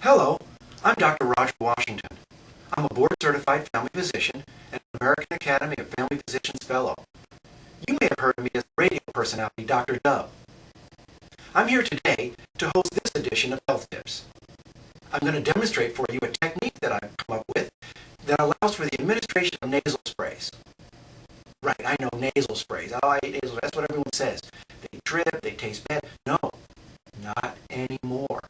Hello, I'm Dr. Roger Washington. I'm a board-certified family physician and an American Academy of Family Physicians Fellow. You may have heard of me as the radio personality Dr. Dub. I'm here today to host this edition of Health Tips. I'm going to demonstrate for you a technique that I've come up with that allows for the administration of nasal sprays. Right, I know, nasal sprays. Oh, I hate nasal sprays. That's what everyone says. They drip, they taste bad. No, not anymore.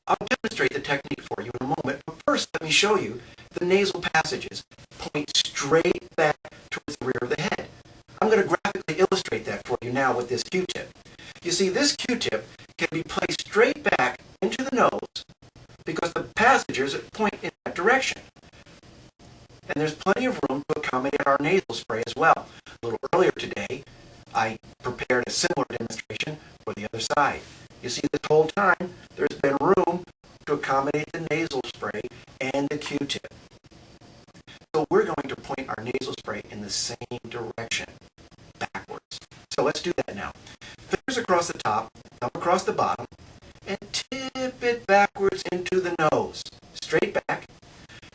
I'll demonstrate the technique for you in a moment, but first let me show you the nasal passages point straight back towards the rear of the head. I'm going to graphically illustrate that for you now with this Q-tip. You see, this Q-tip can be placed straight back into the nose because the passages point in that direction. And there's plenty of room to accommodate our nasal spray as well. A little earlier today, I prepared a similar demonstration for the other side. You see, this whole time, there's been room to accommodate the nasal spray and the Q-tip. So we're going to point our nasal spray in the same direction, backwards. So let's do that now. Fingers across the top, thumb across the bottom, and tip it backwards into the nose, straight back.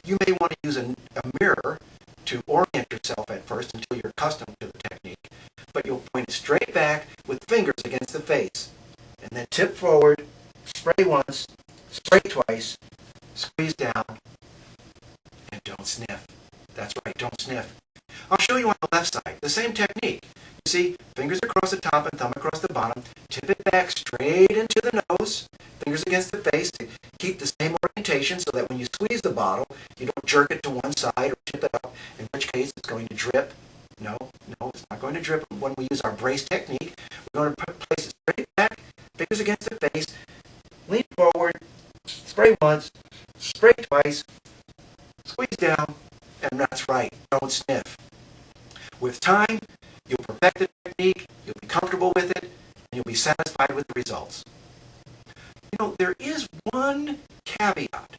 You may want to use a mirror to orient yourself at first until you're accustomed to the technique, but you'll point it straight back with fingers against the face. And then tip forward, spray once, spray twice, squeeze down, and don't sniff. That's right, don't sniff. I'll show you on the left side, the same technique. You see, fingers across the top and thumb across the bottom, tip it back straight into the nose, fingers against the face to keep the same orientation so that when you squeeze the bottle, you don't jerk it to one side or tip it up, in which case it's going to drip. No, it's not going to drip when we use our brace technique. We're going to place it straight back, fingers against the face, lean forward, spray once, spray twice, squeeze down, and that's right, don't sniff. With time, you'll perfect the technique, you'll be comfortable with it, and you'll be satisfied with the results. You know, there is one caveat.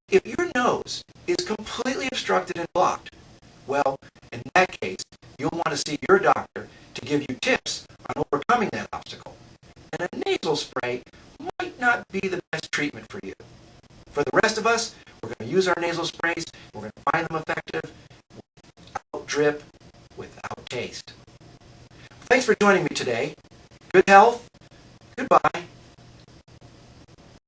If your nose is completely obstructed and blocked, well, in that case, you'll want to see your doctor to give you tips on overcoming that obstacle. And a nasal spray might not be the best treatment for you. For the rest of us, we're going to use our nasal sprays, we're going to find them effective, without drip, without taste. Thanks for joining me today. Good health. Goodbye.